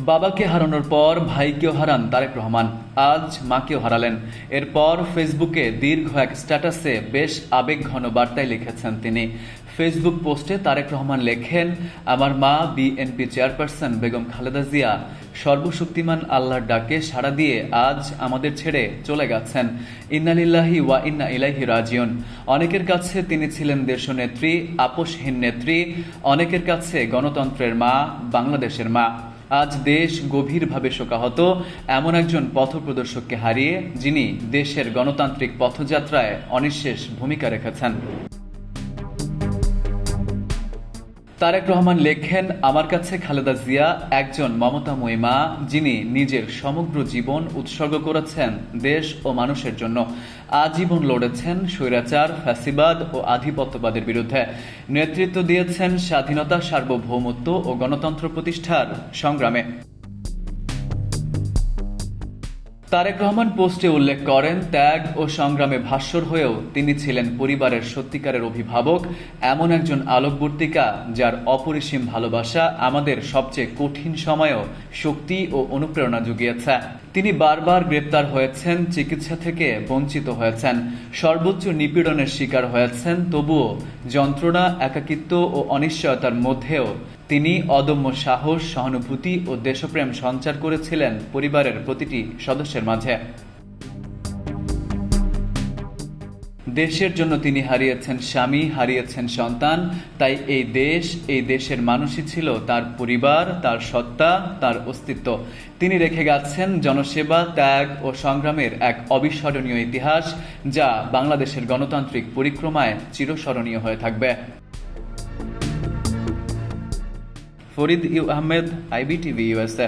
বাবাকে হারানোর পর ভাইকেও হারান তারেক রহমান, আজ মাকেও হারালেন। এরপর ফেসবুকে দীর্ঘ এক স্ট্যাটাসে বেশ আবেগঘন বার্তায় লিখেছেন তিনি। ফেসবুক পোস্টে তারেক রহমান লেখেন, আমার মা বিএনপি চেয়ারপারসন বেগম খালেদা জিয়া সর্বশক্তিমান আল্লাহর ডাকে সাড়া দিয়ে আজ আমাদের ছেড়ে চলে গেছেন। ইন্না লিল্লাহি ওয়া ইন্না ইলাইহি রাজিউন। অনেকের কাছে তিনি ছিলেন দেশনেত্রী, আপোষহীন নেত্রী, অনেকের কাছে গণতন্ত্রের মা, বাংলাদেশের মা। আজ দেশ গভীরভাবে শোকাহত এমন একজন পথপ্রদর্শককে হারিয়ে, যিনি দেশের গণতান্ত্রিক পথযাত্রায় অনিঃশেষ ভূমিকা রেখেছেন। তারেক রহমান লেখেন, আমার কাছে খালেদা জিয়া একজন মমতাময়ী মা, যিনি নিজের সমগ্র জীবন উৎসর্গ করেছেন দেশ ও মানুষের জন্য। আজীবন লড়েছেন স্বৈরাচার, ফ্যাসিবাদ ও আধিপত্যবাদের বিরুদ্ধে। নেতৃত্ব দিয়েছেন স্বাধীনতা, সার্বভৌমত্ব ও গণতন্ত্র প্রতিষ্ঠার সংগ্রামে। তারেক রহমান পোস্টে উল্লেখ করেন, ত্যাগ ও সংগ্রামে ভাস্বর হয়েও তিনি ছিলেন পরিবারের সত্যিকারের অভিভাবক, এমন একজন আলোকবর্তিকা যার অপরিসীম ভালোবাসা আমাদের সবচেয়ে কঠিন সময়েও শক্তি ও অনুপ্রেরণা জুগিয়েছে। তিনি বারবার গ্রেপ্তার হয়েছেন, চিকিৎসা থেকে বঞ্চিত হয়েছেন, সর্বোচ্চ নিপীড়নের শিকার হয়েছেন, তবুও যন্ত্রণা, একাকিত্ব ও অনিশ্চয়তার মধ্যেও তিনি অদম্য সাহস, সহানুভূতি ও দেশপ্রেম সঞ্চার করেছিলেন পরিবারের প্রতিটি সদস্যের মাঝে। দেশের জন্য তিনি হারিয়েছেন স্বামী, হারিয়েছেন সন্তান। তাই এই দেশ, এই দেশের মানুষই ছিল তার পরিবার, তার সত্তা, তার অস্তিত্ব। তিনি রেখে গেছেন জনসেবা, ত্যাগ ও সংগ্রামের এক অবিস্মরণীয় ইতিহাস, যা বাংলাদেশের গণতান্ত্রিক পরিক্রমায় চিরস্মরণীয় হয়ে থাকবে। Farid U Ahmed, IBTV USA।